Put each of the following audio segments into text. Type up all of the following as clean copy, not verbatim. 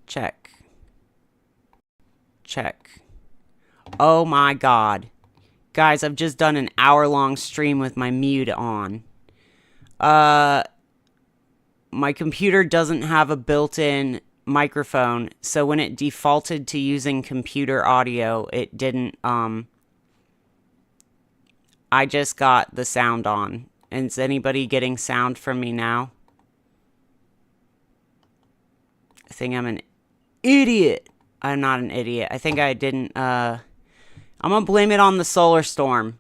Check. Check. Oh my god. Guys, I've just done an hour-long stream with my mute on. My computer doesn't have a built-in microphone, so when it defaulted to using computer audio, it didn't, I just got the sound on. And is anybody getting sound from me now? I think I'm an idiot. I'm not an idiot. I think I didn't, I'm gonna blame it on the solar storm.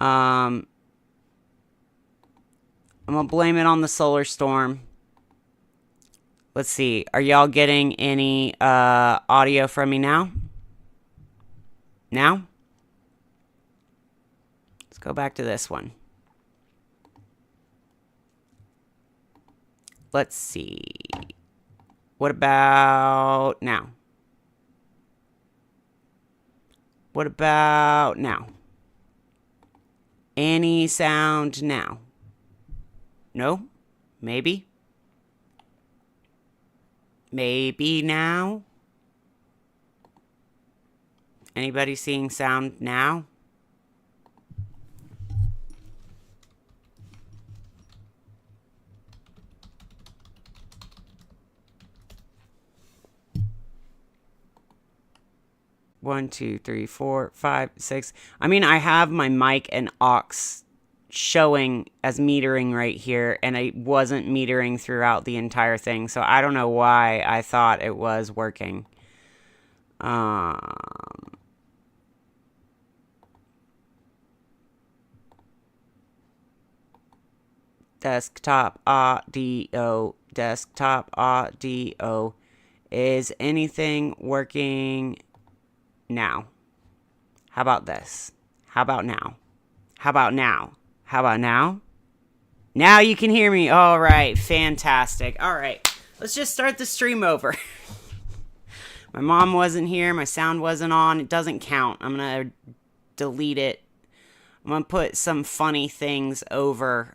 I'm gonna blame it on the solar storm. Let's see. Are y'all getting any, audio from me now? Now? Let's go back to this one. Let's see. What about now? What about now? Any sound now? No? Maybe? Maybe now? Anybody seeing sound now? One, two, three, four, five, six. I mean, I have my mic and aux showing as metering right here, and I wasn't metering throughout the entire thing, so I don't know why I thought it was working. Desktop audio, desktop audio. Is anything working now? How about this? How about now? How about now? How about now? Now you can hear me. All right, fantastic. All right, let's just start the stream over. My mom wasn't here. My sound wasn't on. It doesn't count. I'm going to delete it. I'm going to put some funny things over,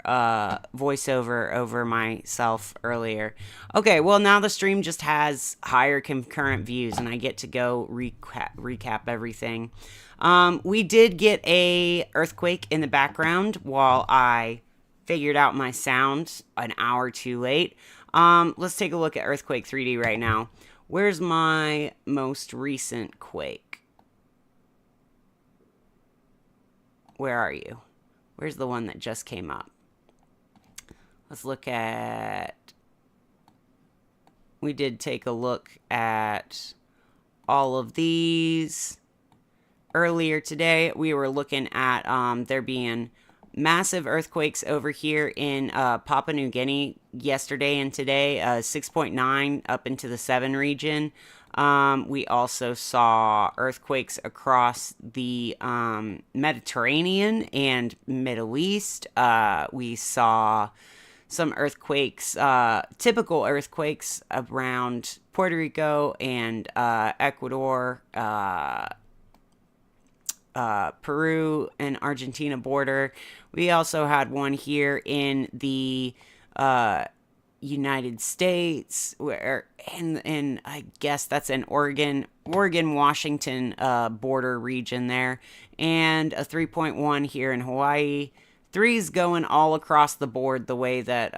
voiceover over myself earlier. Okay, well, now the stream just has higher concurrent views, and I get to go recap everything. We did get a earthquake in the background while I figured out my sound an hour too late. Let's take a look at Earthquake 3D right now. Where's my most recent quake? Where are you? Where's the one that just came up? Let's look at... We did take a look at all of these. Earlier today, we were looking at there being massive earthquakes over here in Papua New Guinea yesterday and today, 6.9 up into the 7 region. We also saw earthquakes across the Mediterranean and Middle East. We saw some earthquakes, typical earthquakes around Puerto Rico and Ecuador, Peru and Argentina border. We also had one here in the United States, where and I guess that's an Oregon Washington border region there, and a 3.1 here in Hawaii. 3's going all across the board the way that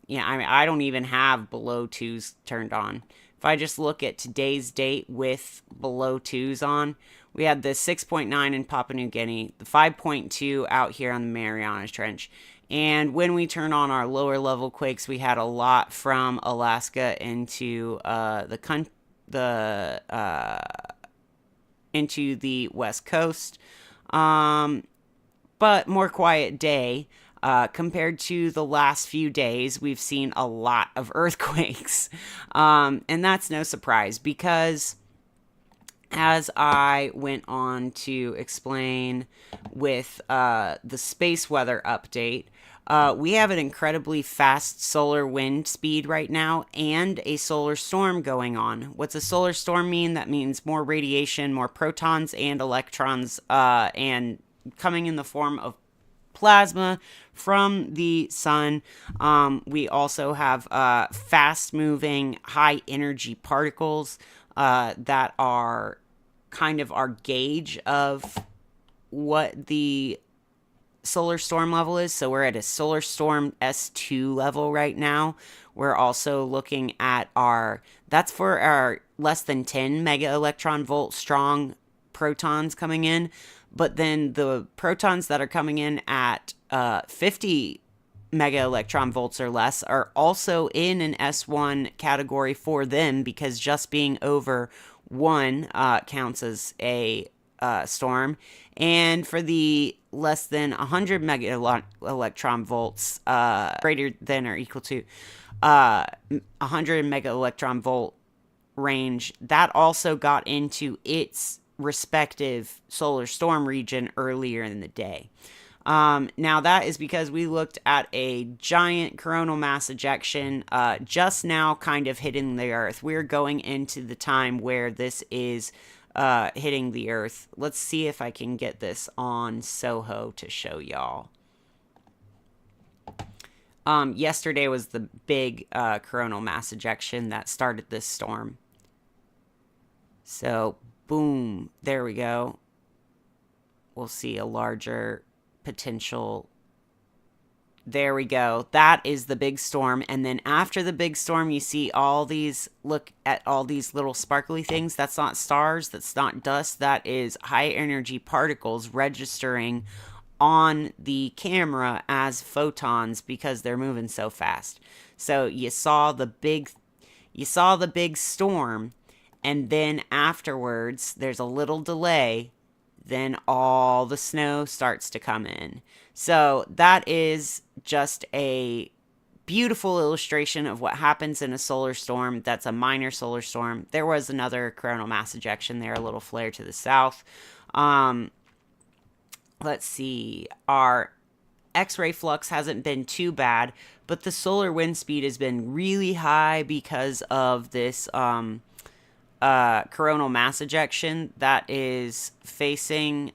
yeah, I mean, I don't even have below 2s turned on. If I just look at today's date with below 2s on, we had the 6.9 in Papua New Guinea, the 5.2 out here on the Marianas Trench. And when we turn on our lower level quakes, we had a lot from Alaska into into the West Coast. But more quiet day. Compared to the last few days, we've seen a lot of earthquakes. And that's no surprise, because as I went on to explain with the space weather update, we have an incredibly fast solar wind speed right now and a solar storm going on. What's a solar storm mean? That means more radiation, more protons and electrons, and coming in the form of plasma from the sun. We also have fast-moving, high-energy particles that are kind of our gauge of what the solar storm level is. So we're at a solar storm S2 level right now. We're also looking at that's for our less than 10 mega electron volt strong protons coming in. But then the protons that are coming in at 50 mega electron volts or less are also in an S1 category for them, because just being over 1 counts as a storm. And for the less than 100 mega electron volts, greater than or equal to 100 mega electron volt range, that also got into its respective solar storm region earlier in the day. Now that is because we looked at a giant coronal mass ejection just now kind of hitting the Earth. We're going into the time where this is hitting the Earth. Let's see if I can get this on Soho to show y'all. Yesterday was the big coronal mass ejection that started this storm. So, boom, there we go. We'll see a larger potential. There we go. That is the big storm. And then after the big storm, you see all these, look at all these little sparkly things. That's not stars. That's not dust. That is high energy particles registering on the camera as photons because they're moving so fast. So you saw the big storm, and then afterwards there's a little delay, then all the snow starts to come in. So that is just a beautiful illustration of what happens in a solar storm. That's a minor solar storm. There was another coronal mass ejection there, a little flare to the south. Let's see, our X-ray flux hasn't been too bad, but the solar wind speed has been really high because of this coronal mass ejection that is facing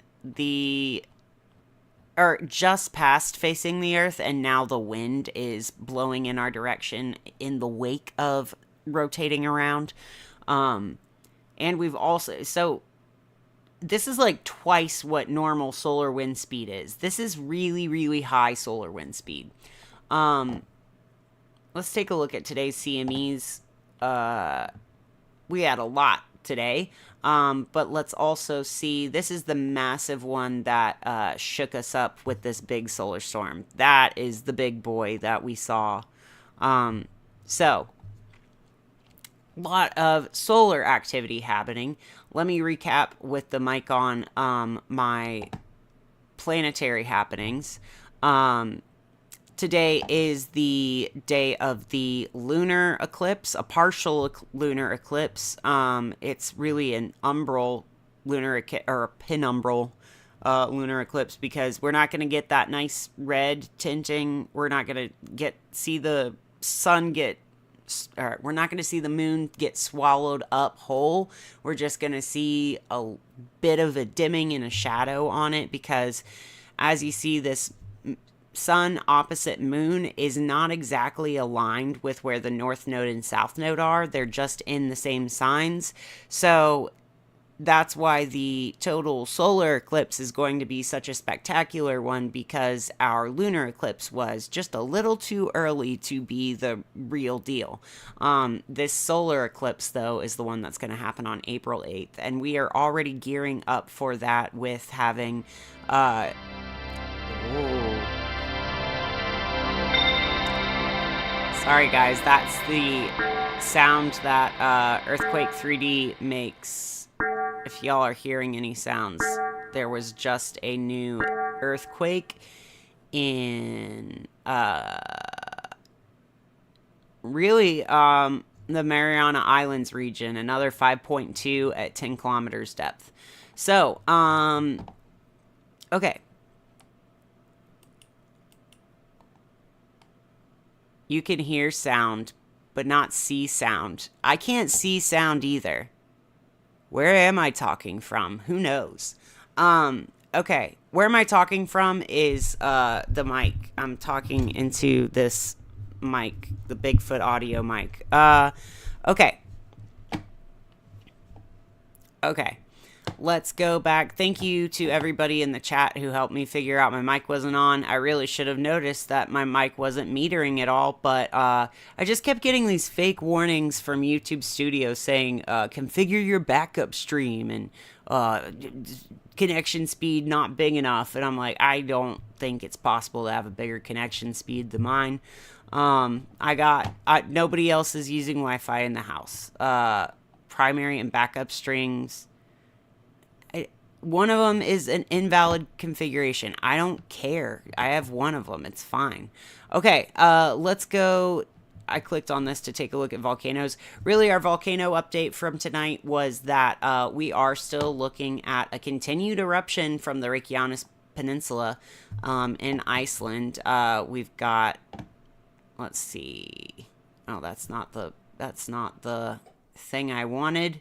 just past facing the Earth, and now the wind is blowing in our direction in the wake of rotating around. And we've also, so this is like twice what normal solar wind speed is. This is really, really high solar wind speed. Let's take a look at today's CMEs. We had a lot today, but let's also see, this is the massive one that shook us up with this big solar storm. That is the big boy that we saw. So, a lot of solar activity happening. Let me recap with the mic on my planetary happenings. Today is the day of the lunar eclipse, a partial lunar eclipse. It's really an umbral lunar or a penumbral lunar eclipse, because we're not going to get that nice red tinting. We're not going to see the sun we're not going to see the moon get swallowed up whole. We're just going to see a bit of a dimming and a shadow on it, because as you see, this sun opposite moon is not exactly aligned with where the north node and south node are. They're just in the same signs. So that's why the total solar eclipse is going to be such a spectacular one, because our lunar eclipse was just a little too early to be the real deal. This solar eclipse, though, is the one that's going to happen on April 8th, and we are already gearing up for that with having Sorry guys, that's the sound that Earthquake 3D makes. If y'all are hearing any sounds, there was just a new earthquake in the Mariana Islands region, another 5.2 at 10 kilometers depth. So, okay. You can hear sound, but not see sound. I can't see sound either. Where am I talking from? Who knows? Okay, where am I talking from is the mic. I'm talking into this mic, the Bigfoot audio mic. Okay. Okay. Let's go back. Thank you to everybody in the chat who helped me figure out my mic wasn't on. I really should have noticed that my mic wasn't metering at all, but I just kept getting these fake warnings from YouTube Studio saying, configure your backup stream and connection speed not big enough. And I'm like, I don't think it's possible to have a bigger connection speed than mine. Nobody else is using Wi-Fi in the house. Primary and backup strings. One of them is an invalid configuration. I don't care. I have one of them. It's fine. Okay, let's go. I clicked on this to take a look at volcanoes. Really, our volcano update from tonight was that we are still looking at a continued eruption from the Reykjanes Peninsula in Iceland. We've got, let's see. Oh, that's not the thing I wanted.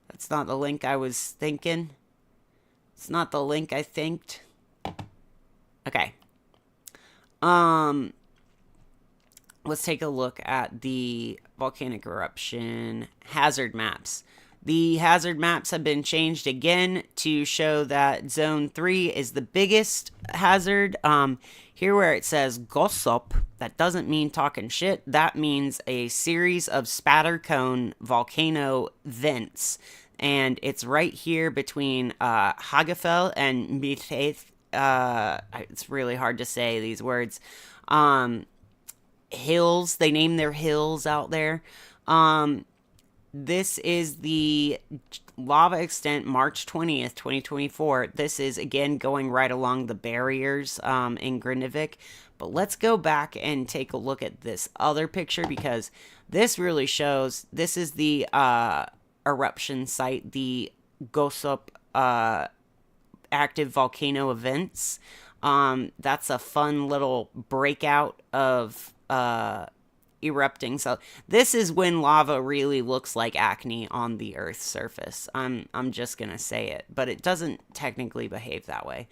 That's not the link I was thinking. It's not the link I thinked. Okay. Let's take a look at the volcanic eruption hazard maps. The hazard maps have been changed again to show that Zone 3 is the biggest hazard. Here where it says gossip, that doesn't mean talking shit. That means a series of spatter cone volcano vents. And it's right here between Hagafell and Mitheth. It's really hard to say these words. Hills, they name their hills out there. This is the lava extent March 20th, 2024. This is, again, going right along the barriers in Grindavik. But let's go back and take a look at this other picture because this really shows, this is the eruption site, the Gossop active volcano events. That's a fun little breakout of erupting. So this is when lava really looks like acne on the Earth's surface. I'm just gonna say it, but it doesn't technically behave that way.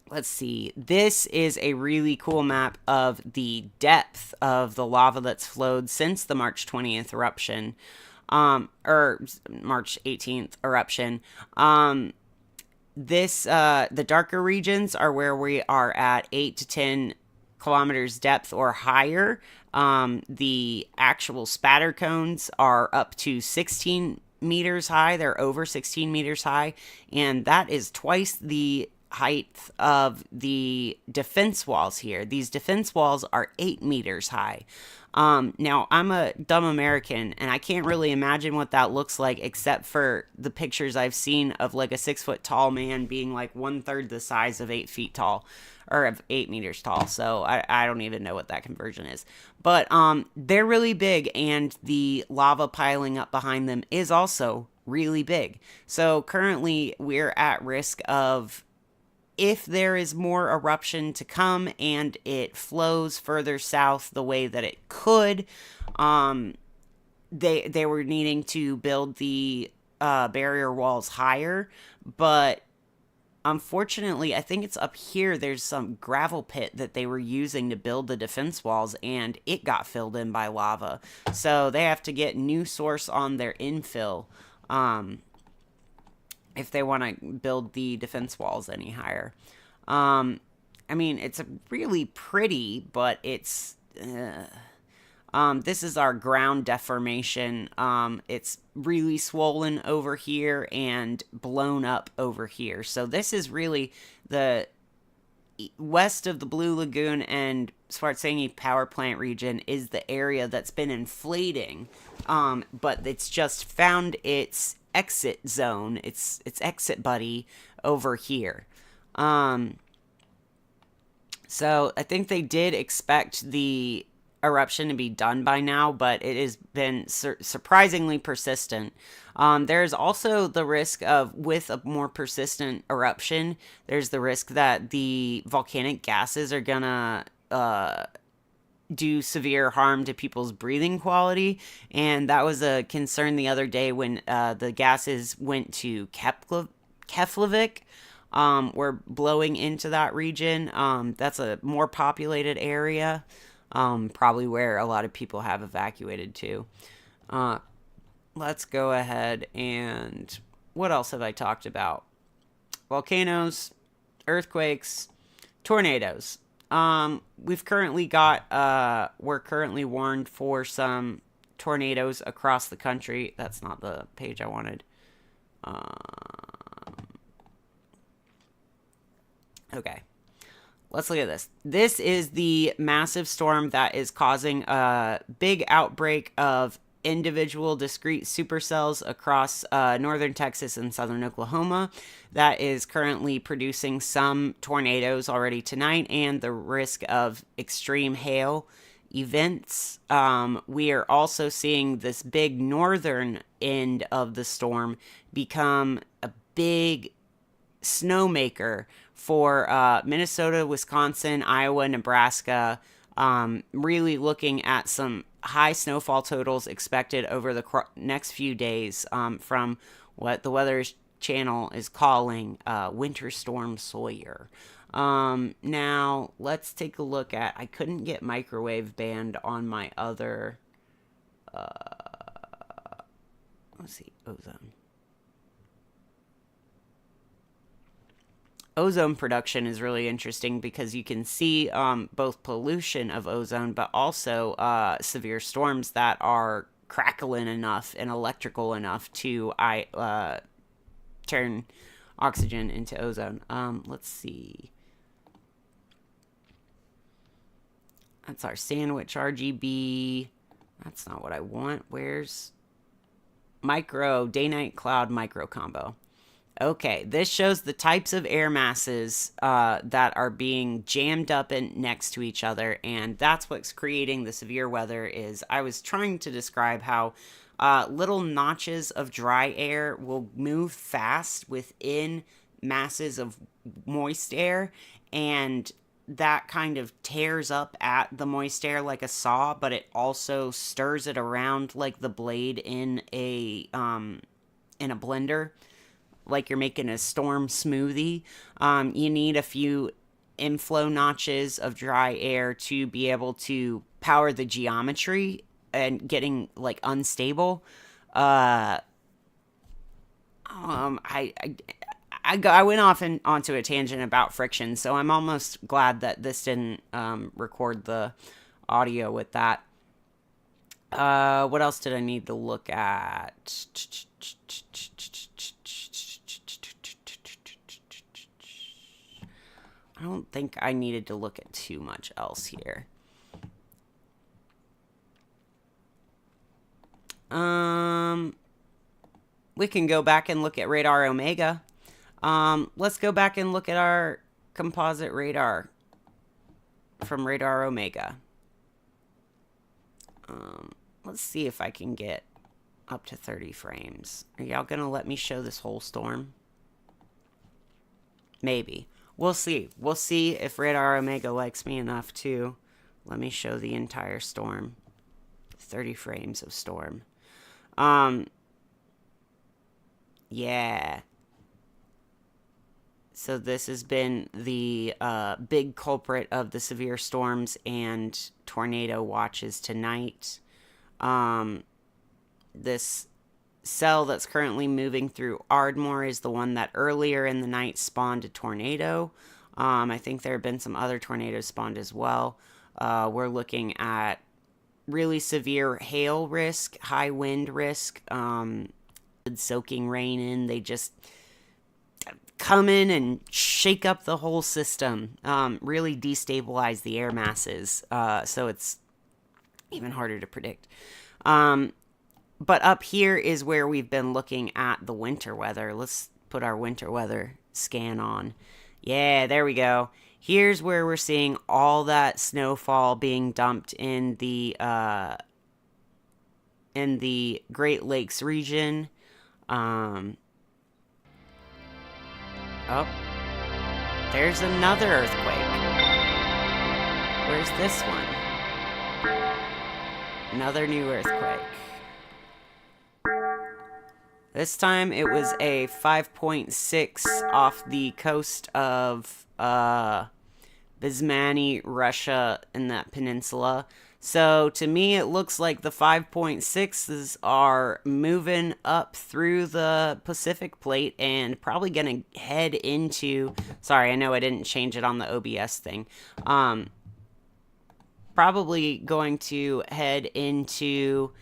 Let's see. This is a really cool map of the depth of the lava that's flowed since the March 20th eruption, or March 18th eruption. The darker regions are where we are at 8 to 10 kilometers depth or higher. The actual spatter cones are up to 16 meters high. They're over 16 meters high, and that is twice the height of the defense walls here. These defense walls are 8 meters high. Now, I'm a dumb American, and I can't really imagine what that looks like except for the pictures I've seen of like a 6 foot tall man being like 1/3 the size of 8 feet tall, or of 8 meters tall. So I don't even know what that conversion is. But they're really big, and the lava piling up behind them is also really big. So currently, we're at risk of, if there is more eruption to come and it flows further south the way that it could, they were needing to build the barrier walls higher, but unfortunately, I think it's up here, there's some gravel pit that they were using to build the defense walls, and it got filled in by lava. So they have to get new source on their infill if they want to build the defense walls any higher. I mean, it's really pretty, but it's... this is our ground deformation. It's really swollen over here and blown up over here. So this is really the west of the Blue Lagoon and Svartsengi power plant region is the area that's been inflating. But it's just found its exit zone, its exit buddy over here. So I think they did expect the eruption to be done by now, but it has been surprisingly persistent. There's also the risk of, with a more persistent eruption, there's the risk that the volcanic gases are gonna do severe harm to people's breathing quality, and that was a concern the other day when the gases went to Keflavik were blowing into that region. That's a more populated area, probably where a lot of people have evacuated to. Let's go ahead and what else have I talked about? Volcanoes, earthquakes, tornadoes. We've currently got, we're currently warned for some tornadoes across the country. That's not the page I wanted. Okay. Let's look at this. This is the massive storm that is causing a big outbreak of individual discrete supercells across northern Texas and southern Oklahoma that is currently producing some tornadoes already tonight and the risk of extreme hail events. We are also seeing this big northern end of the storm become a big snowmaker for Minnesota, Wisconsin, Iowa, Nebraska. Really looking at some high snowfall totals expected over the next few days from what the Weather Channel is calling Winter Storm Sawyer. Now, let's take a look at... I couldn't get microwave band on my other... let's see, ozone. Ozone production is really interesting because you can see both pollution of ozone, but also severe storms that are crackling enough and electrical enough to turn oxygen into ozone. Let's see. That's our sandwich RGB. That's not what I want. Where's micro, day-night cloud micro combo? Okay, this shows the types of air masses that are being jammed up next to each other, and that's what's creating the severe weather. I was trying to describe how little notches of dry air will move fast within masses of moist air, and that kind of tears up at the moist air like a saw, but it also stirs it around like the blade in a blender. Like you're making a storm smoothie. You need a few inflow notches of dry air to be able to power the geometry and getting like unstable. I went off onto a tangent about friction, so I'm almost glad that this didn't record the audio with that. What else did I need to look at? I don't think I needed to look at too much else here. We can go back and look at radar Omega. Let's go back and look at our composite radar from radar Omega. Let's see if I can get up to 30 frames. Are y'all gonna let me show this whole storm? Maybe. We'll see. We'll see if radar Omega likes me enough to let me show the entire storm. 30 frames of storm. Yeah. So this has been the big culprit of the severe storms and tornado watches tonight. This cell that's currently moving through Ardmore is the one that earlier in the night spawned a tornado. I think there have been some other tornadoes spawned as well. We're looking at really severe hail risk, high wind risk, soaking rain in. They just come in and shake up the whole system, really destabilize the air masses, so it's even harder to predict. But up here is where we've been looking at the winter weather. Let's put our winter weather scan on. Yeah, there we go. Here's where we're seeing all that snowfall being dumped in the Great Lakes region. Oh, there's another earthquake. Where's this one? Another new earthquake. This time it was a 5.6 off the coast of Bismani, Russia, in that peninsula. So to me, it looks like the 5.6s are moving up through the Pacific plate and probably going to head into. Sorry, I know I didn't change it on the OBS thing. Probably going to head into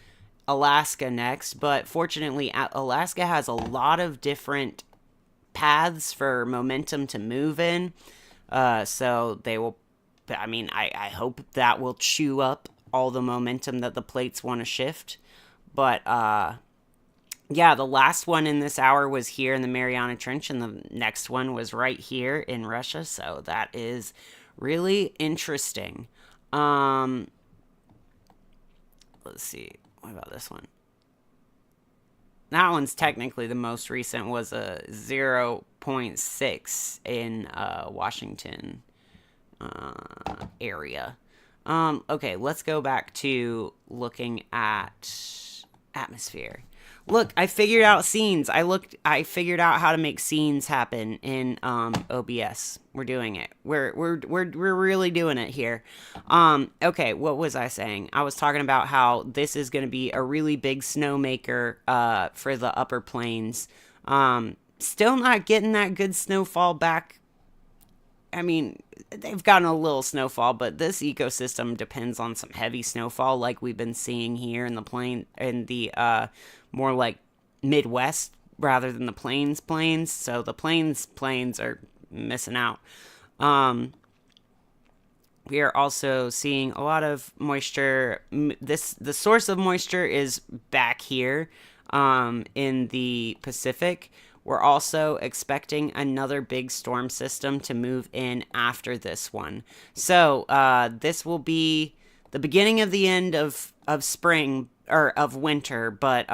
Alaska next, but fortunately, Alaska has a lot of different paths for momentum to move in. So they will, I mean, I hope that will chew up all the momentum that the plates want to shift. But yeah, the last one in this hour was here in the Mariana Trench, and the next one was right here in Russia. So that is really interesting. Let's see. What about this one? That one's technically the most recent, was a 0.6 in Washington area. Okay, let's go back to looking at atmosphere. Look, I figured out scenes. I figured out how to make scenes happen in OBS. We're doing it. We're really doing it here. Okay, what was I saying? I was talking about how this is going to be a really big snowmaker for the upper plains. Still not getting that good snowfall back. I mean, they've gotten a little snowfall, but this ecosystem depends on some heavy snowfall like we've been seeing here in the plain, in the more like Midwest rather than the plains. So the plains are missing out. We are also seeing a lot of moisture. The source of moisture is back here in the Pacific. We're also expecting another big storm system to move in after this one. So this will be the beginning of the end of spring, or of winter. But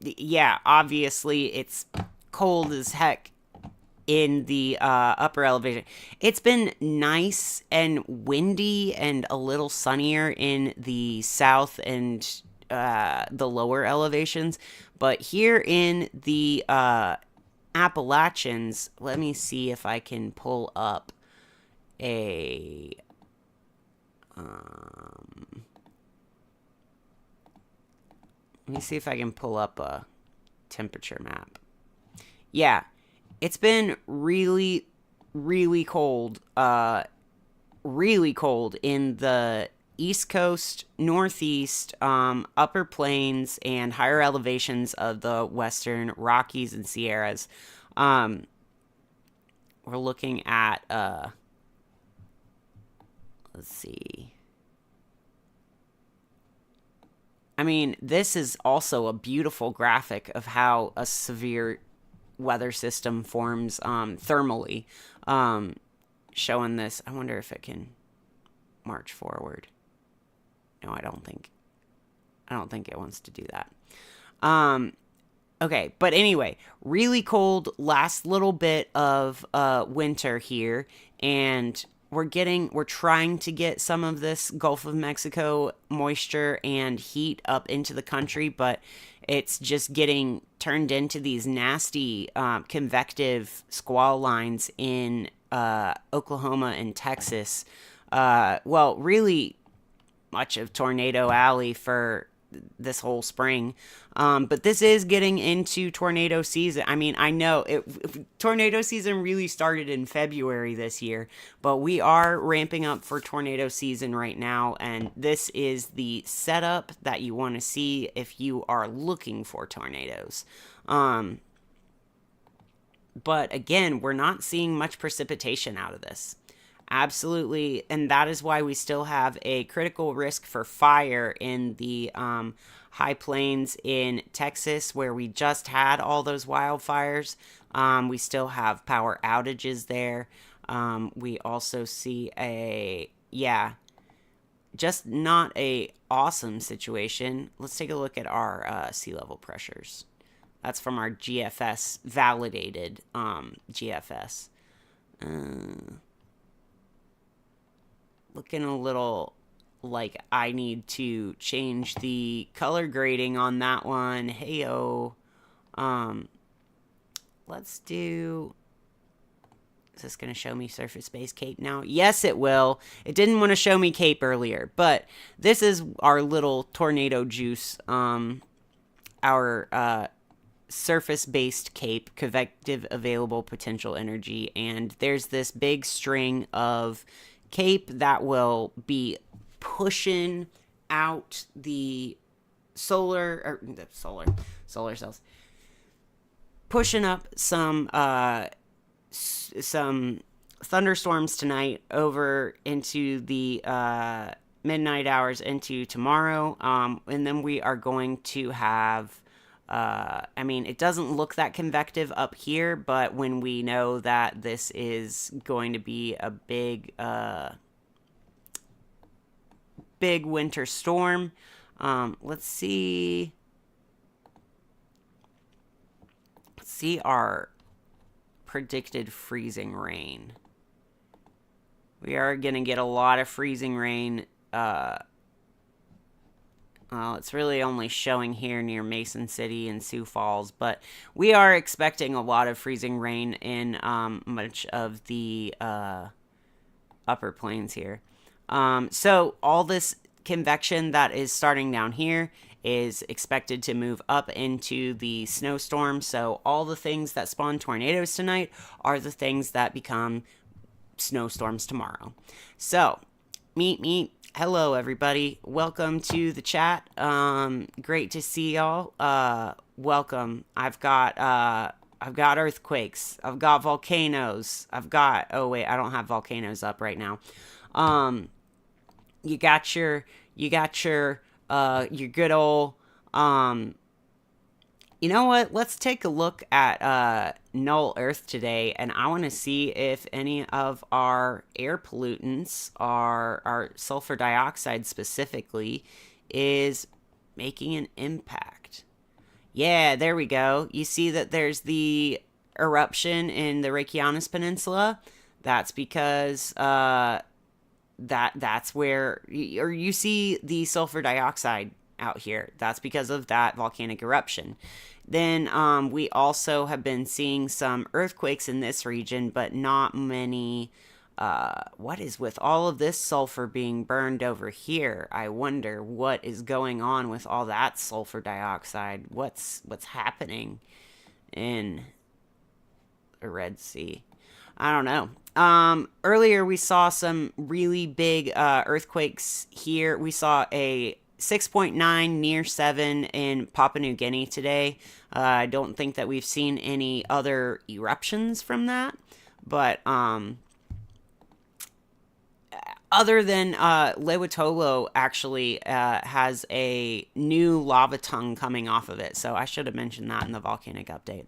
yeah, obviously it's cold as heck in the upper elevation. It's been nice and windy and a little sunnier in the south and the lower elevations. But here in the Appalachians, let me see if I can pull up a temperature map. Yeah, it's been really, really cold. Really cold in the East Coast, Northeast, upper plains, and higher elevations of the Western Rockies and Sierras. We're looking at, let's see. I mean, this is also a beautiful graphic of how a severe weather system forms thermally. Showing this. I wonder if it can march forward. No, I don't think it wants to do that. Okay, but anyway, really cold last little bit of winter here, and we're trying to get some of this Gulf of Mexico moisture and heat up into the country, but it's just getting turned into these nasty convective squall lines in Oklahoma and Texas. Well, really much of Tornado Alley for this whole spring. But this is getting into tornado season. I mean, I know tornado season really started in February this year, but we are ramping up for tornado season right now. And this is the setup that you want to see if you are looking for tornadoes. But again, we're not seeing much precipitation out of this. Absolutely, and that is why we still have a critical risk for fire in the high plains in Texas, where we just had all those wildfires. We still have power outages there. We also see just not a awesome situation. Let's take a look at our sea level pressures. That's from our GFS, validated GFS. Looking a little like I need to change the color grading on that one. Heyo. Let's do... Is this going to show me surface-based cape now? Yes, it will. It didn't want to show me cape earlier, but this is our little tornado juice, our surface-based cape, convective available potential energy, and there's this big string of cape that will be pushing out the solar cells, pushing up some thunderstorms tonight over into the midnight hours into tomorrow, and then we are going to have I mean, it doesn't look that convective up here, but when we know that this is going to be a big winter storm, let's see our predicted freezing rain. We are going to get a lot of freezing rain. Well, it's really only showing here near Mason City and Sioux Falls, but we are expecting a lot of freezing rain in much of the upper plains here. So all this convection that is starting down here is expected to move up into the snowstorm. So all the things that spawn tornadoes tonight are the things that become snowstorms tomorrow. So, meet. Hello, everybody. Welcome to the chat. Great to see y'all. Welcome. I've got earthquakes. I've got volcanoes. Oh wait, I don't have volcanoes up right now. You got your good old, you know what? Let's take a look at null Earth today, and I want to see if any of our air pollutants, our sulfur dioxide specifically, is making an impact. Yeah, there we go. You see that there's the eruption in the Rearcast Peninsula. That's because that's where, or you see the sulfur dioxide out here. That's because of that volcanic eruption. Then we also have been seeing some earthquakes in this region, but not many. What is with all of this sulfur being burned over here? I wonder what is going on with all that sulfur dioxide. What's happening in the Red Sea? I don't know. Earlier we saw some really big earthquakes here. We saw a 6.9 near 7 in Papua New Guinea today. I don't think that we've seen any other eruptions from that, but other than Lewotolo actually has a new lava tongue coming off of it, so I should have mentioned that in the volcanic update.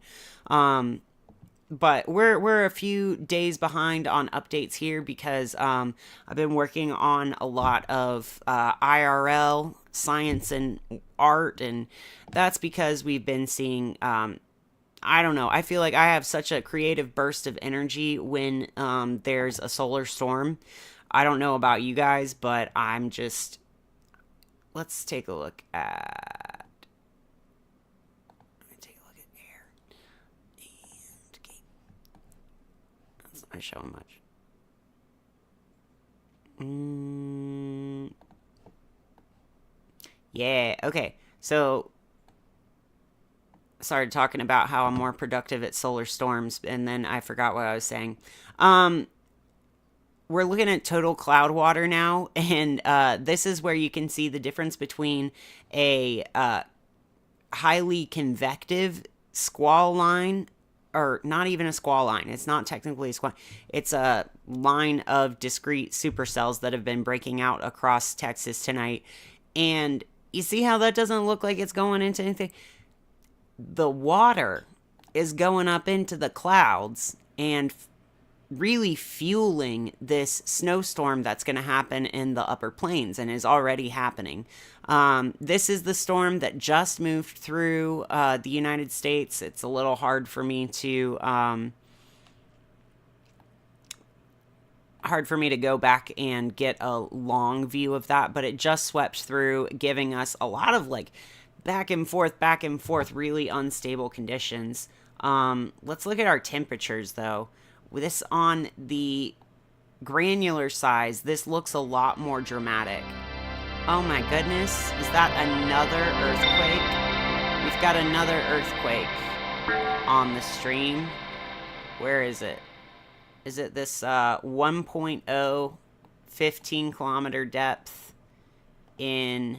But we're a few days behind on updates here because I've been working on a lot of IRL science and art, and that's because we've been seeing I don't know, I feel like I have such a creative burst of energy when there's a solar storm. I don't know about you guys, but I'm just... Let's take a look at... air. And game. That's not showing much. Yeah, okay. So, started talking about how I'm more productive at solar storms, and then I forgot what I was saying. We're looking at total cloud water now, and this is where you can see the difference between a highly convective squall line, or not even a squall line. It's not technically a squall. It's a line of discrete supercells that have been breaking out across Texas tonight. And you see how that doesn't look like it's going into anything? The water is going up into the clouds and really fueling this snowstorm that's going to happen in the upper plains and is already happening. This is the storm that just moved through the United States. It's a little hard for me to go back and get a long view of that, but it just swept through, giving us a lot of like back and forth, really unstable conditions. Let's look at our temperatures, though. With this on the granular size, this looks a lot more dramatic. Oh my goodness, is that another earthquake? We've got another earthquake on the stream. Where is it? Is it this 1.0 15 kilometer depth in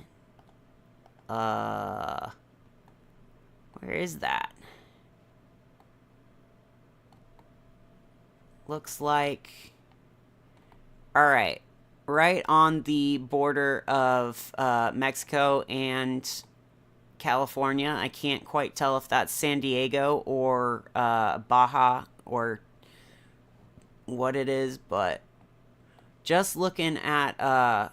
where is that? Looks like, all right, right on the border of Mexico and California. I can't quite tell if that's San Diego or Baja or what it is, but just looking at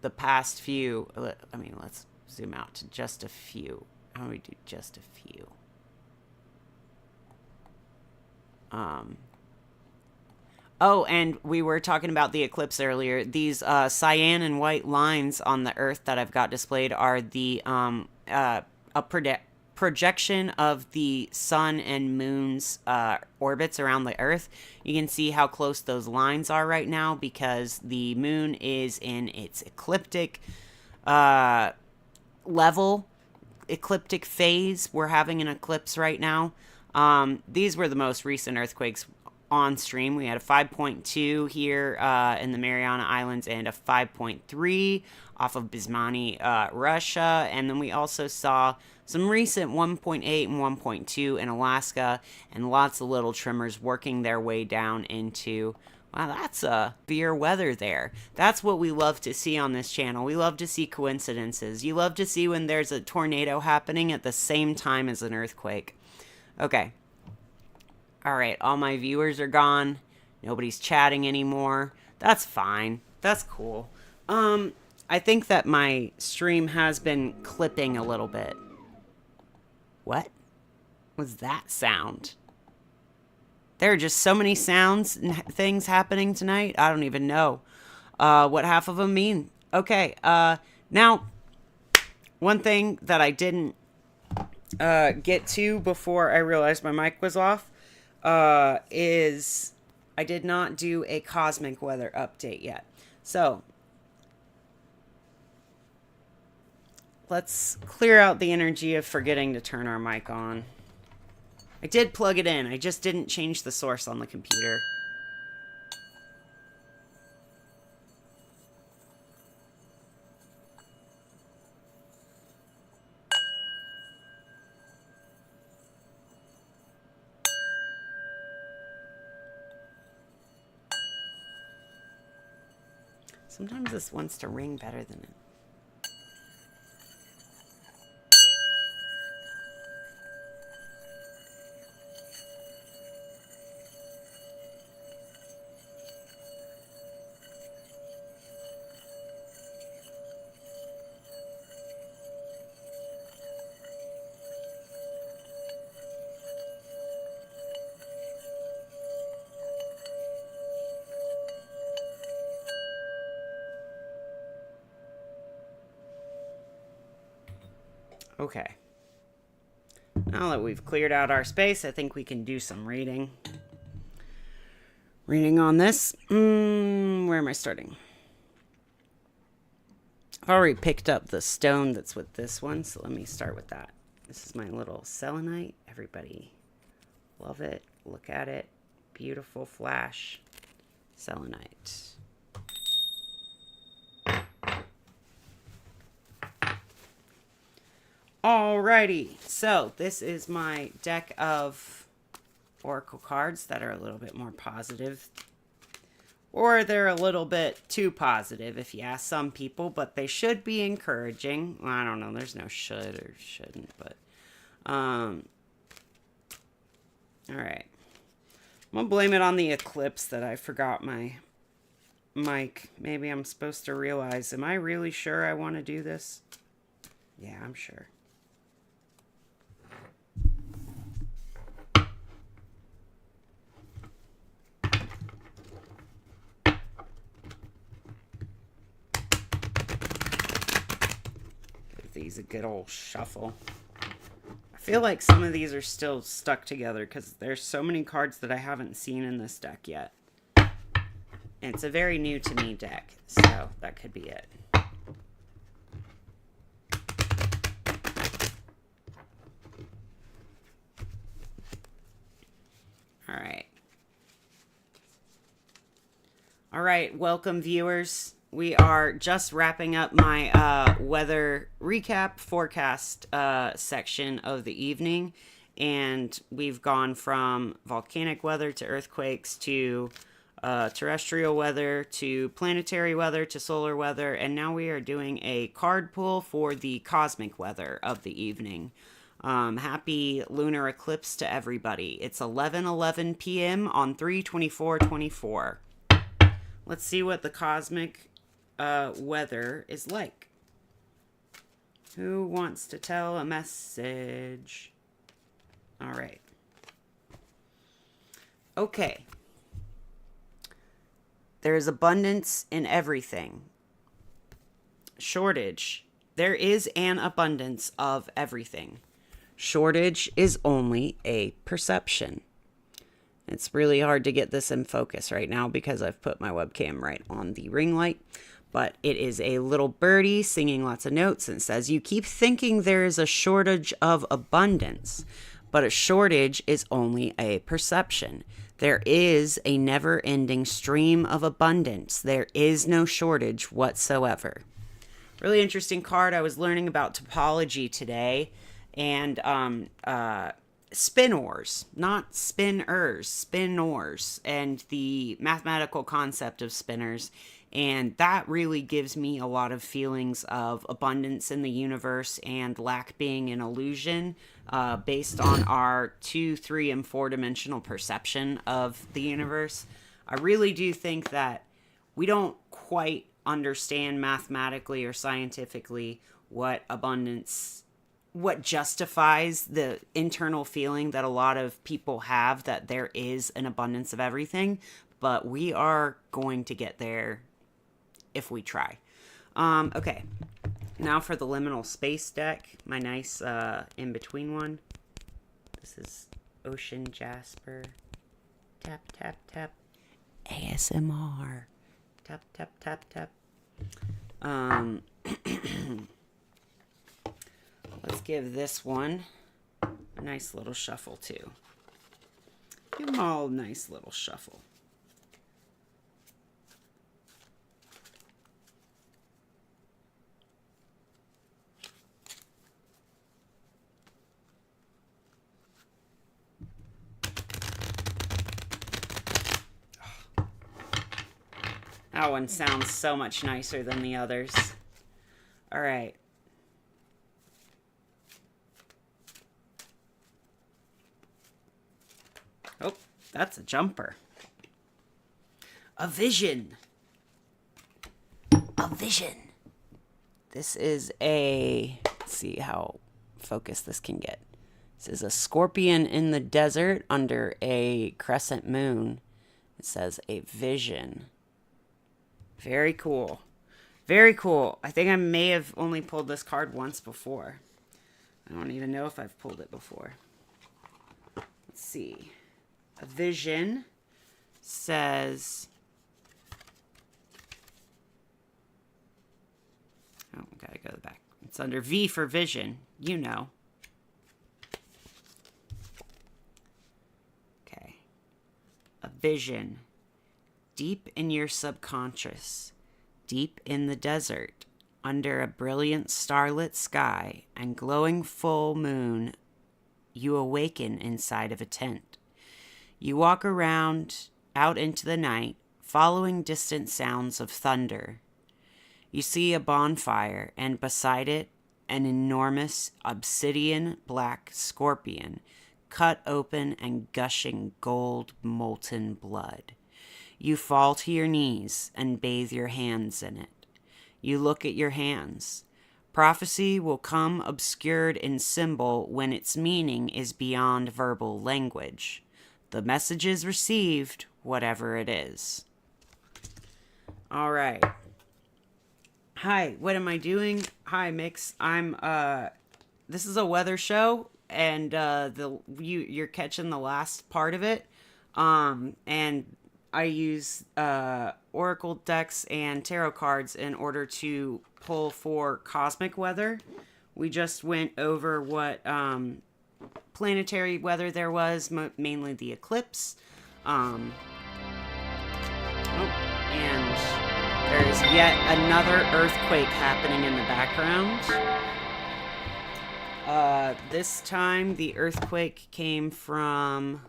the past few, I mean, let's zoom out to just a few. How do we do just a few? Oh, and we were talking about the eclipse earlier. These cyan and white lines on the Earth that I've got displayed are the projection of the sun and moon's orbits around the Earth. You can see how close those lines are right now because the moon is in its ecliptic level, ecliptic phase. We're having an eclipse right now. These were the most recent earthquakes on stream. We had a 5.2 here in the Mariana Islands and a 5.3 off of Bismani, Russia. And then we also saw some recent 1.8 and 1.2 in Alaska, and lots of little tremors working their way down into, wow, that's severe weather there. That's what we love to see on this channel. We love to see coincidences. You love to see when there's a tornado happening at the same time as an earthquake. Okay. All right, all my viewers are gone. Nobody's chatting anymore. That's fine. That's cool. I think that my stream has been clipping a little bit. What was that sound? There are just so many sounds and things happening tonight. I don't even know what half of them mean. Okay, now, one thing that I didn't get to before I realized my mic was off is I did not do a cosmic weather update yet. So let's clear out the energy of forgetting to turn our mic on. I did plug it in. I just didn't change the source on the computer. Sometimes this wants to ring better than it. Okay. Now that we've cleared out our space, I think we can do some reading. Reading on this. Where am I starting? I've already picked up the stone that's with this one, so let me start with that. This is my little selenite. Everybody love it. Look at it. Beautiful flash selenite. Alrighty, so this is my deck of oracle cards that are a little bit more positive, or they're a little bit too positive if you ask some people, but they should be encouraging. Well, I don't know, there's no should or shouldn't, but alright. I'm gonna blame it on the eclipse that I forgot my mic. Maybe I'm supposed to realize, am I really sure I want to do this? Yeah, I'm sure. these a good old shuffle. I feel like some of these are still stuck together because there's so many cards that I haven't seen in this deck yet. And it's a very new to me deck, so that could be it. All right, welcome viewers. We are just wrapping up my weather recap forecast section of the evening, and we've gone from volcanic weather to earthquakes to terrestrial weather to planetary weather to solar weather, and now we are doing a card pull for the cosmic weather of the evening. Happy lunar eclipse to everybody. It's 11:11 p.m. on 3/24/24. Let's see what the cosmic weather is like. Who wants to tell a message? All right. Okay. There is abundance in everything. Shortage. There is an abundance of everything. Shortage is only a perception. It's really hard to get this in focus right now because I've put my webcam right on the ring light. But it is a little birdie singing lots of notes and says, you keep thinking there is a shortage of abundance, but a shortage is only a perception. There is a never-ending stream of abundance. There is no shortage whatsoever. Really interesting card. I was learning about topology today, and spinors, not spinners, spinors, and the mathematical concept of spinners. And that really gives me a lot of feelings of abundance in the universe and lack being an illusion based on our 2, 3, and 4-dimensional perception of the universe. I really do think that we don't quite understand mathematically or scientifically what abundance, what justifies the internal feeling that a lot of people have that there is an abundance of everything, but we are going to get there if we try. Okay, now for the liminal space deck, my nice in-between one. This is Ocean Jasper. Tap, tap, tap. ASMR. Tap, tap, tap, tap. Let's give this one a nice little shuffle too. Give them all a nice little shuffle. That one sounds so much nicer than the others. All right. Oh, that's a jumper. A vision. A vision. This is a... Let's see how focused this can get. This is a scorpion in the desert under a crescent moon. It says a vision. Very cool. Very cool. I think I may have only pulled this card once before. I don't even know if I've pulled it before. Let's see. A vision says... Oh, gotta go back. It's under V for vision. You know. Okay. A vision. Deep in your subconscious, deep in the desert, under a brilliant starlit sky and glowing full moon, you awaken inside of a tent. You walk around out into the night, following distant sounds of thunder. You see a bonfire, and beside it, an enormous obsidian black scorpion, cut open and gushing gold molten blood. You fall to your knees and bathe your hands in it. You look at your hands. Prophecy will come obscured in symbol when its meaning is beyond verbal language. The message is received, whatever it is. All right. Hi, what am I doing? Hi, Mix. This is a weather show, and you're catching the last part of it. And I use oracle decks and tarot cards in order to pull for cosmic weather. We just went over what planetary weather there was, mainly the eclipse. Um, and there's yet another earthquake happening in the background. This time the earthquake came from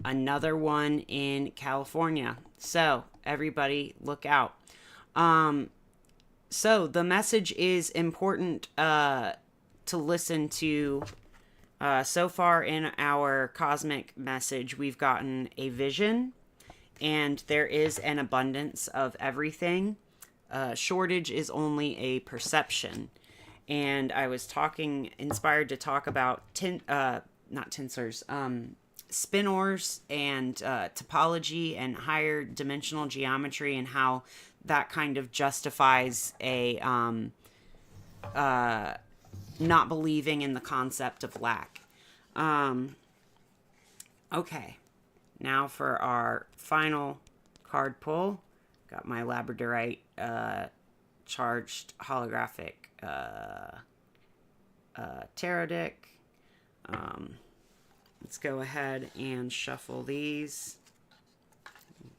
another one in California. So everybody look out. So the message is important to listen to. So far in our cosmic message, we've gotten a vision, and there is an abundance of everything. Shortage is only a perception. And I was inspired to talk about not tensors, spinors and topology and higher dimensional geometry, and how that kind of justifies a not believing in the concept of lack. Okay, now for our final card pull. Got my labradorite charged holographic tarot deck. Let's go ahead and shuffle these.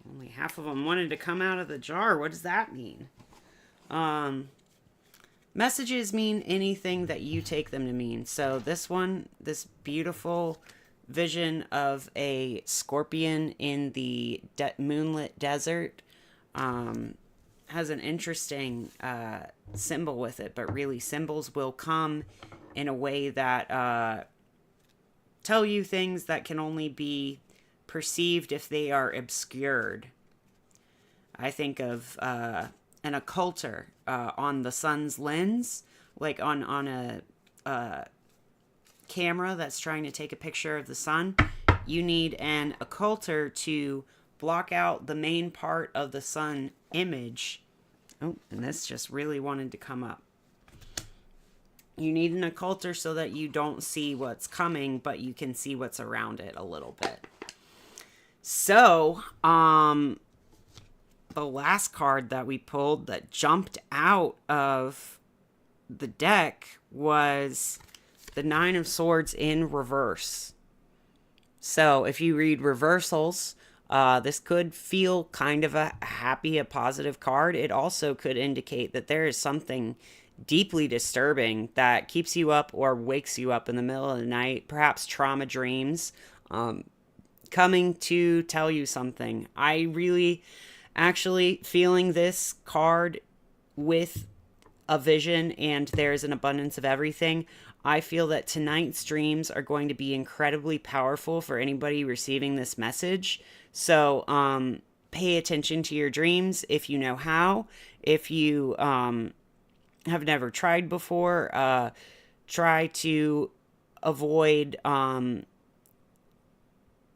Only half of them wanted to come out of the jar. What does that mean? Messages mean anything that you take them to mean. So this beautiful vision of a scorpion in the moonlit desert has an interesting symbol with it, but really symbols will come in a way that tell you things that can only be perceived if they are obscured. I think of an occulter on the sun's lens, like on a camera that's trying to take a picture of the sun. You need an occulter to block out the main part of the sun image. Oh, and this just really wanted to come up. You need an occulter so that you don't see what's coming, but you can see what's around it a little bit. So, the last card that we pulled that jumped out of the deck was the Nine of Swords in reverse. So, if you read reversals, this could feel kind of a happy, a positive card. It also could indicate that there is something deeply disturbing that keeps you up or wakes you up in the middle of the night, perhaps trauma dreams, coming to tell you something. I really actually feeling this card with a vision, and there's an abundance of everything. I feel that tonight's dreams are going to be incredibly powerful for anybody receiving this message. So pay attention to your dreams if you know how. If you have never tried before, try to avoid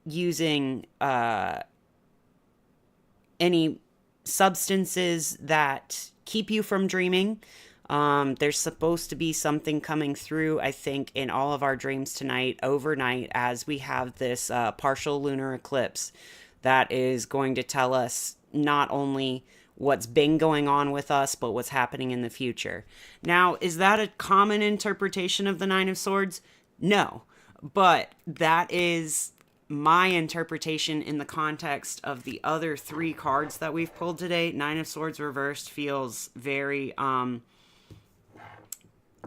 using any substances that keep you from dreaming. There's supposed to be something coming through, I think, in all of our dreams tonight, overnight, as we have this partial lunar eclipse that is going to tell us not only what's been going on with us, but what's happening in the future. Now, is that a common interpretation of the Nine of Swords? No, but that is my interpretation in the context of the other three cards that we've pulled today. Nine of Swords reversed feels very,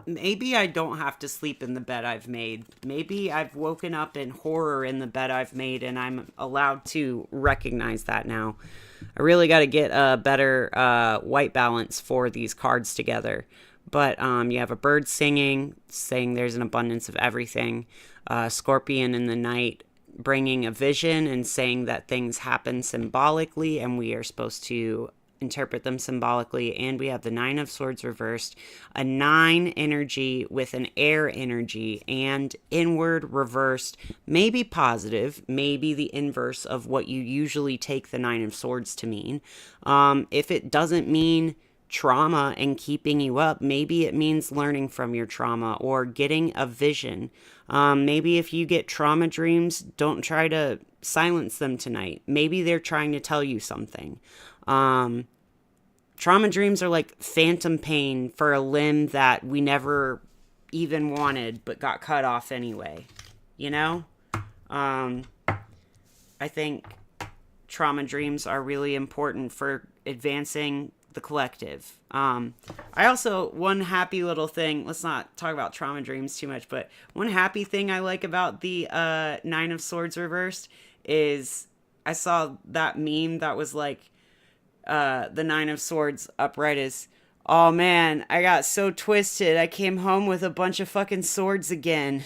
maybe I don't have to sleep in the bed I've made. Maybe I've woken up in horror in the bed I've made, and I'm allowed to recognize that now. I really got to get a better white balance for these cards together. But you have a bird singing, saying there's an abundance of everything. Scorpion in the night, bringing a vision and saying that things happen symbolically, and we are supposed to interpret them symbolically. And we have the Nine of Swords reversed, a 9 energy with an air energy, and inward reversed, maybe positive, maybe the inverse of what you usually take the Nine of Swords to mean. If it doesn't mean trauma and keeping you up, maybe it means learning from your trauma or getting a vision. Maybe if you get trauma dreams, don't try to silence them tonight. Maybe they're trying to tell you something. Trauma dreams are like phantom pain for a limb that we never even wanted but got cut off anyway. You know? I think trauma dreams are really important for advancing the collective. I also, one happy little thing, let's not talk about trauma dreams too much, but one happy thing I like about the Nine of Swords reversed is I saw that meme that was like the Nine of Swords upright is, oh man, I got so twisted. I came home with a bunch of fucking swords again.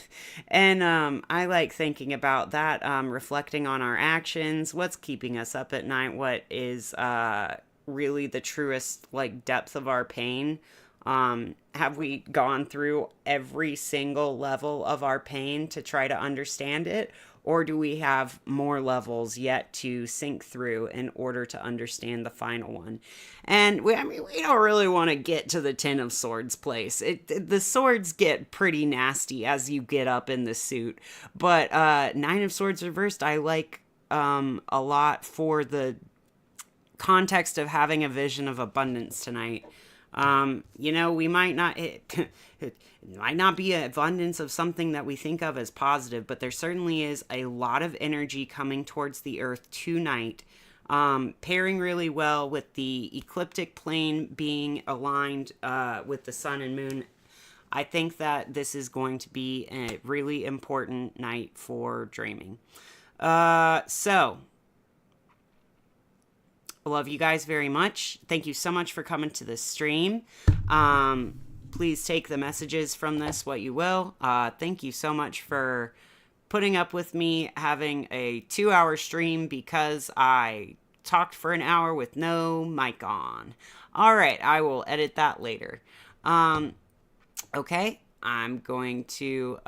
And I like thinking about that, reflecting on our actions, what's keeping us up at night, what is really the truest like depth of our pain. Have we gone through every single level of our pain to try to understand it? Or do we have more levels yet to sink through in order to understand the final one? And we don't really want to get to the Ten of Swords place. The swords get pretty nasty as you get up in the suit. But Nine of Swords reversed, I like a lot for the context of having a vision of abundance tonight. We might not, it might not be an abundance of something that we think of as positive, but there certainly is a lot of energy coming towards the earth tonight, pairing really well with the ecliptic plane being aligned with the sun and moon. I think that this is going to be a really important night for dreaming. So I love you guys very much. Thank you so much for coming to this stream. Please take the messages from this what you will. Thank you so much for putting up with me having a 2-hour stream because I talked for an hour with no mic on. All right, I will edit that later. Okay, I'm going to